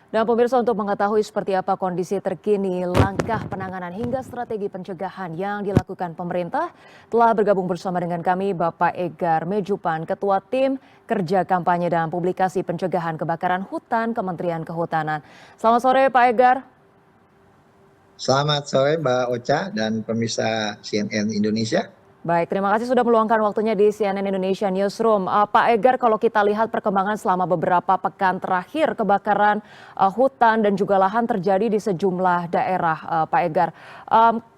Dan pemirsa untuk mengetahui seperti apa kondisi terkini, langkah penanganan hingga strategi pencegahan yang dilakukan pemerintah, telah bergabung bersama dengan kami Bapak Egar Mejupan, Ketua Tim Kerja Kampanye dan Publikasi Pencegahan Kebakaran Hutan Kementerian Kehutanan. Selamat sore Pak Egar. Selamat sore Mbak Ocha dan pemirsa CNN Indonesia. Baik, terima kasih sudah meluangkan waktunya di CNN Indonesia Newsroom. Pak Egar, kalau kita lihat perkembangan selama beberapa pekan terakhir, kebakaran hutan dan juga lahan terjadi di sejumlah daerah, Pak Egar.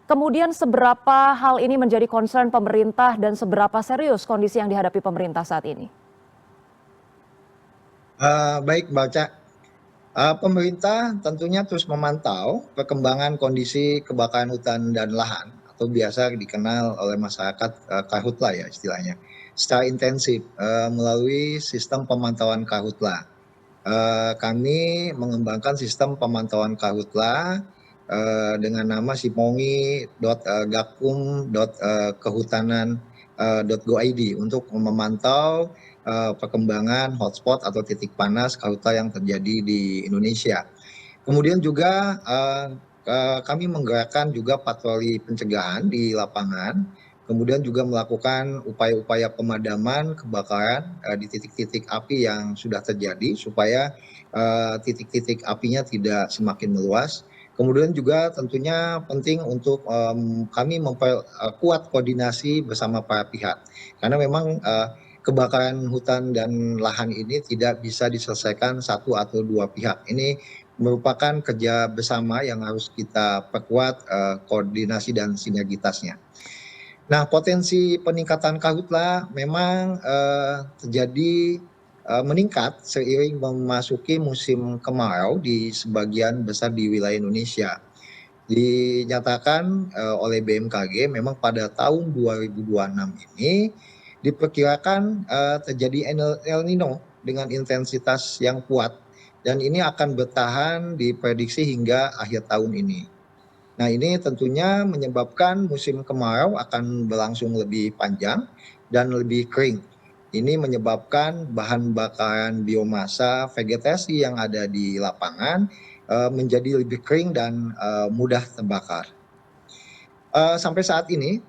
Kemudian seberapa hal ini menjadi concern pemerintah dan seberapa serius kondisi yang dihadapi pemerintah saat ini? Baik Mbak Ocha, pemerintah tentunya terus memantau perkembangan kondisi kebakaran hutan dan lahan atau biasa dikenal oleh masyarakat Karhutla ya istilahnya, secara intensif melalui sistem pemantauan Karhutla. Kami mengembangkan sistem pemantauan Karhutla dengan nama simongi.gakum.kehutanan.go.id untuk memantau perkembangan hotspot atau titik panas karhutla yang terjadi di Indonesia. Kemudian juga kami menggerakkan juga patroli pencegahan di lapangan, kemudian juga melakukan upaya-upaya pemadaman kebakaran di titik-titik api yang sudah terjadi supaya titik-titik apinya tidak semakin meluas. Kemudian juga tentunya penting untuk kami memperkuat koordinasi bersama para pihak, karena memang kebakaran hutan dan lahan ini tidak bisa diselesaikan satu atau dua pihak. Ini merupakan kerja bersama yang harus kita perkuat koordinasi dan sinergitasnya. Nah, potensi peningkatan karhutla memang terjadi meningkat seiring memasuki musim kemarau di sebagian besar di wilayah Indonesia. Dinyatakan oleh BMKG memang pada tahun 2026 ini diperkirakan terjadi El Nino dengan intensitas yang kuat dan ini akan bertahan diprediksi hingga akhir tahun ini. Nah, ini tentunya menyebabkan musim kemarau akan berlangsung lebih panjang dan lebih kering. Ini menyebabkan bahan bakaran biomasa vegetasi yang ada di lapangan menjadi lebih kering dan mudah terbakar. Sampai saat ini,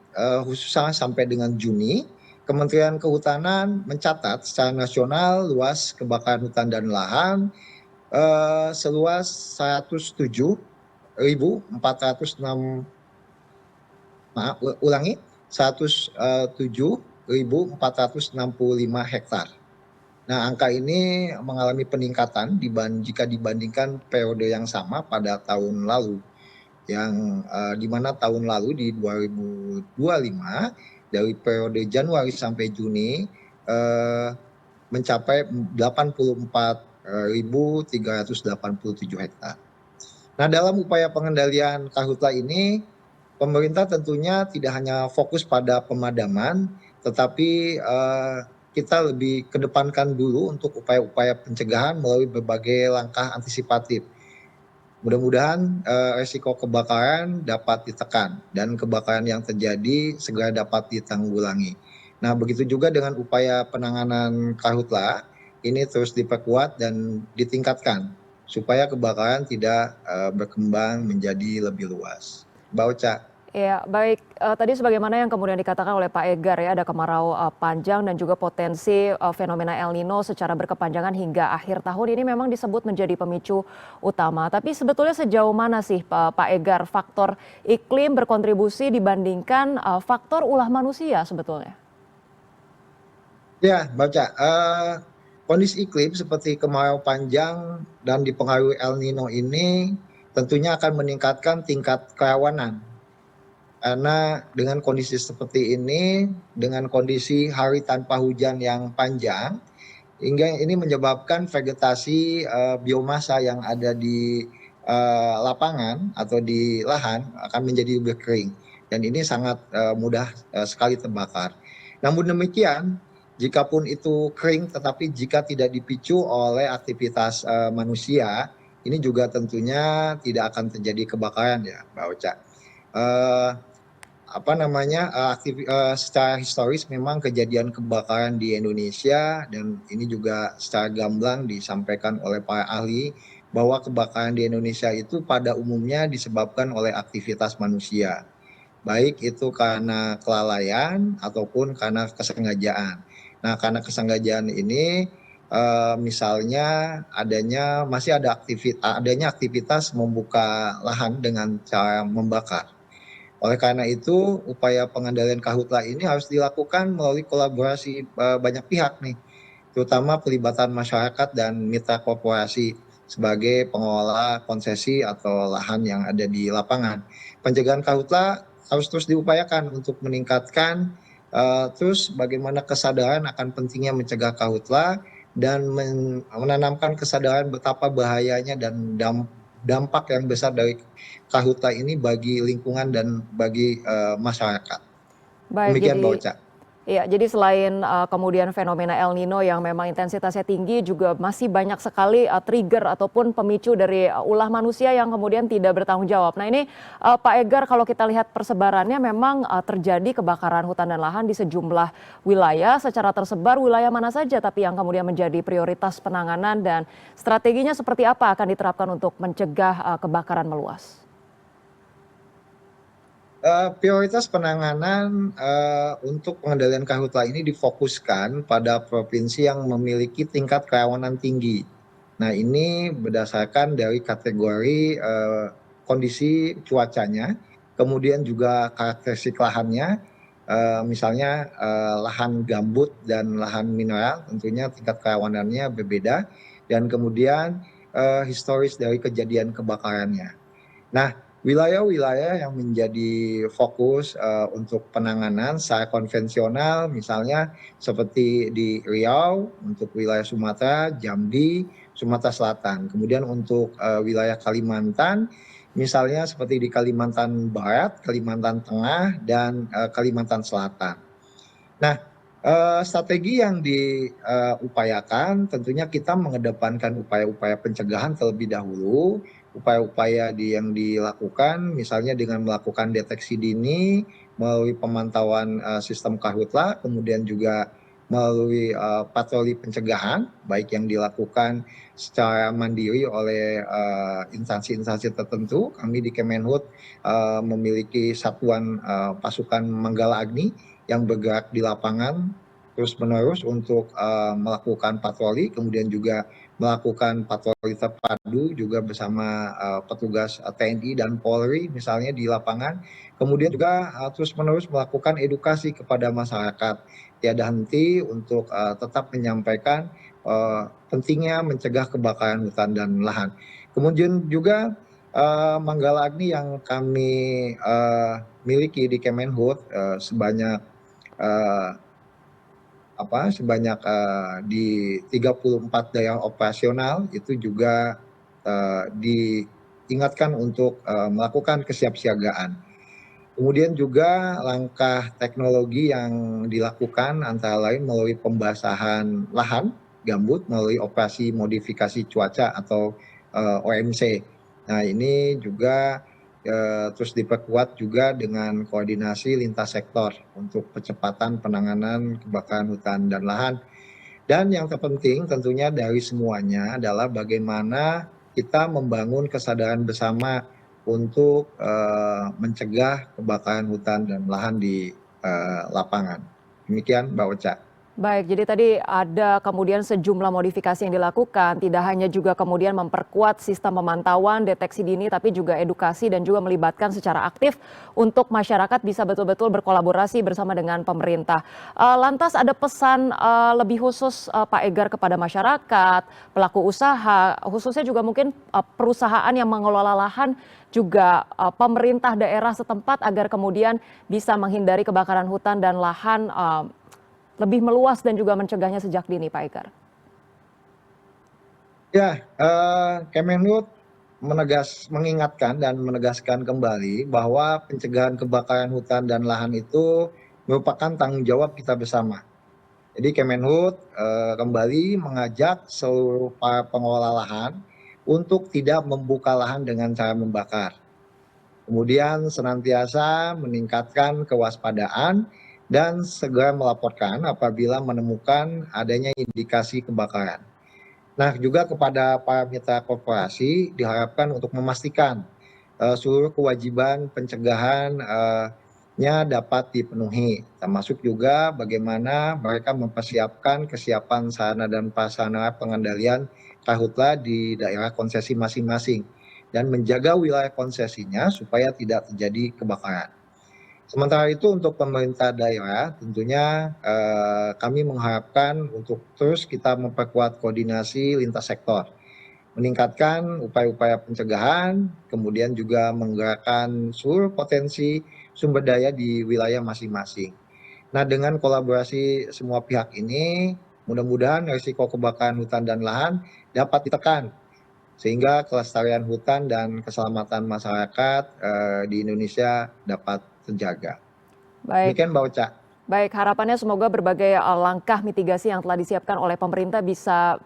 khususnya sampai dengan Juni, Kementerian Kehutanan mencatat secara nasional luas kebakaran hutan dan lahan seluas 107.406 107.465 hektar. Nah, angka ini mengalami peningkatan jika dibandingkan periode yang sama pada tahun lalu, yang di mana tahun lalu di 2025 dari periode Januari sampai Juni mencapai 84.387 hektar. Nah, dalam upaya pengendalian karhutla ini, pemerintah tentunya tidak hanya fokus pada pemadaman, tetapi kita lebih kedepankan dulu untuk upaya-upaya pencegahan melalui berbagai langkah antisipatif. Mudah-mudahan resiko kebakaran dapat ditekan dan kebakaran yang terjadi segera dapat ditanggulangi. Nah, begitu juga dengan upaya penanganan karhutla, ini terus diperkuat dan ditingkatkan supaya kebakaran tidak berkembang menjadi lebih luas. Mbak Ocha. Ya, baik. Tadi sebagaimana yang kemudian dikatakan oleh Pak Egar ya, ada kemarau panjang dan juga potensi fenomena El Nino secara berkepanjangan hingga akhir tahun ini memang disebut menjadi pemicu utama. Tapi sebetulnya sejauh mana sih Pak Egar faktor iklim berkontribusi dibandingkan faktor ulah manusia sebetulnya? Ya, Mbak Ocha. Kondisi iklim seperti kemarau panjang dan dipengaruhi El Nino ini tentunya akan meningkatkan tingkat kerawanan. Karena dengan kondisi seperti ini, dengan kondisi hari tanpa hujan yang panjang, hingga ini menyebabkan vegetasi biomasa yang ada di lapangan atau di lahan akan menjadi lebih kering. Dan ini sangat mudah sekali terbakar. Namun demikian, jikapun itu kering, tetapi jika tidak dipicu oleh aktivitas manusia, ini juga tentunya tidak akan terjadi kebakaran ya, Mbak Ocha. secara historis memang kejadian kebakaran di Indonesia, dan ini juga secara gamblang disampaikan oleh para ahli bahwa kebakaran di Indonesia itu pada umumnya disebabkan oleh aktivitas manusia, baik itu karena kelalaian ataupun karena kesengajaan. Nah, karena kesengajaan ini misalnya adanya aktivitas membuka lahan dengan cara membakar. Oleh karena itu, upaya pengendalian karhutla ini harus dilakukan melalui kolaborasi banyak pihak nih, terutama pelibatan masyarakat dan mitra korporasi sebagai pengelola konsesi atau lahan yang ada di lapangan. Pencegahan karhutla harus terus diupayakan untuk meningkatkan terus bagaimana kesadaran akan pentingnya mencegah karhutla dan menanamkan kesadaran betapa bahayanya dan dampak yang besar dari karhutla ini bagi lingkungan dan bagi masyarakat. Baik, Demikian Mbak Ocha. jadi selain kemudian fenomena El Nino yang memang intensitasnya tinggi, juga masih banyak sekali trigger ataupun pemicu dari ulah manusia yang kemudian tidak bertanggung jawab. Nah ini Pak Egar, kalau kita lihat persebarannya memang terjadi kebakaran hutan dan lahan di sejumlah wilayah secara tersebar. Wilayah mana saja tapi yang kemudian menjadi prioritas penanganan, dan strateginya seperti apa akan diterapkan untuk mencegah kebakaran meluas? Prioritas penanganan untuk pengendalian karhutla ini difokuskan pada provinsi yang memiliki tingkat kerawanan tinggi. Nah, ini berdasarkan dari kategori kondisi cuacanya, kemudian juga karakteristik lahannya, misalnya lahan gambut dan lahan mineral, tentunya tingkat kerawanannya berbeda, dan kemudian historis dari kejadian kebakarannya. Nah, wilayah-wilayah yang menjadi fokus untuk penanganan secara konvensional, misalnya seperti di Riau untuk wilayah Sumatera, Jambi, Sumatera Selatan. Kemudian untuk wilayah Kalimantan, misalnya seperti di Kalimantan Barat, Kalimantan Tengah, dan Kalimantan Selatan. Nah, strategi yang diupayakan tentunya kita mengedepankan upaya-upaya pencegahan terlebih dahulu, upaya-upaya yang dilakukan misalnya dengan melakukan deteksi dini melalui pemantauan sistem karhutla, kemudian juga melalui patroli pencegahan, baik yang dilakukan secara mandiri oleh instansi-instansi tertentu. Kami di Kemenhub memiliki satuan pasukan Manggala Agni yang bergerak di lapangan terus-menerus untuk melakukan patroli, kemudian juga melakukan patroli terpadu juga bersama petugas TNI dan Polri misalnya di lapangan. Kemudian juga terus-menerus melakukan edukasi kepada masyarakat tiada henti untuk tetap menyampaikan pentingnya mencegah kebakaran hutan dan lahan. Kemudian juga Manggala Agni yang kami miliki di Kemenhub eh, sebanyak di 34 daerah operasional itu juga diingatkan untuk melakukan kesiapsiagaan. Kemudian juga langkah teknologi yang dilakukan antara lain melalui pembasahan lahan gambut melalui operasi modifikasi cuaca atau OMC. Nah, ini juga terus diperkuat juga dengan koordinasi lintas sektor untuk percepatan penanganan kebakaran hutan dan lahan. Dan yang terpenting tentunya dari semuanya adalah bagaimana kita membangun kesadaran bersama untuk mencegah kebakaran hutan dan lahan di lapangan. Demikian Mbak Ocha. Baik, jadi tadi ada kemudian sejumlah modifikasi yang dilakukan, tidak hanya juga kemudian memperkuat sistem pemantauan, deteksi dini, tapi juga edukasi dan juga melibatkan secara aktif untuk masyarakat bisa betul-betul berkolaborasi bersama dengan pemerintah. Lantas ada pesan lebih khusus Pak Egar kepada masyarakat, pelaku usaha, khususnya juga mungkin perusahaan yang mengelola lahan, juga pemerintah daerah setempat agar kemudian bisa menghindari kebakaran hutan dan lahan lebih meluas dan juga mencegahnya sejak dini, Pak Egar? Ya, Kemenhub mengingatkan dan menegaskan kembali bahwa pencegahan kebakaran hutan dan lahan itu merupakan tanggung jawab kita bersama. Jadi Kemenhub kembali mengajak seluruh para pengelola lahan untuk tidak membuka lahan dengan cara membakar. Kemudian senantiasa meningkatkan kewaspadaan dan segera melaporkan apabila menemukan adanya indikasi kebakaran. Nah, juga kepada para mitra korporasi diharapkan untuk memastikan seluruh kewajiban pencegahan nya dapat dipenuhi, termasuk juga bagaimana mereka mempersiapkan kesiapan sarana dan prasarana pengendalian karhutla di daerah konsesi masing-masing dan menjaga wilayah konsesinya supaya tidak terjadi kebakaran. Sementara itu untuk pemerintah daerah tentunya kami mengharapkan untuk terus kita memperkuat koordinasi lintas sektor, meningkatkan upaya-upaya pencegahan, kemudian juga menggerakkan seluruh potensi sumber daya di wilayah masing-masing. Nah, dengan kolaborasi semua pihak ini, mudah-mudahan risiko kebakaran hutan dan lahan dapat ditekan sehingga kelestarian hutan dan keselamatan masyarakat di Indonesia dapat terjaga. Baik. Demikian Mbak Ocha. Baik, harapannya semoga berbagai langkah mitigasi yang telah disiapkan oleh pemerintah bisa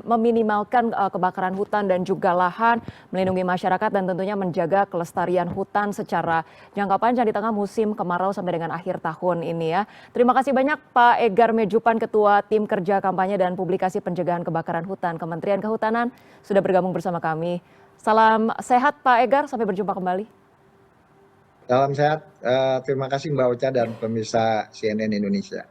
meminimalkan kebakaran hutan dan juga lahan, melindungi masyarakat dan tentunya menjaga kelestarian hutan secara jangka panjang di tengah musim kemarau sampai dengan akhir tahun ini ya. Terima kasih banyak Pak Egar Mejupan, Ketua Tim Kerja Kampanye dan Publikasi Pencegahan Kebakaran Hutan Kementerian Kehutanan sudah bergabung bersama kami. Salam sehat Pak Egar, sampai berjumpa kembali. Salam sehat, terima kasih Mbak Ocha dan pemirsa CNN Indonesia.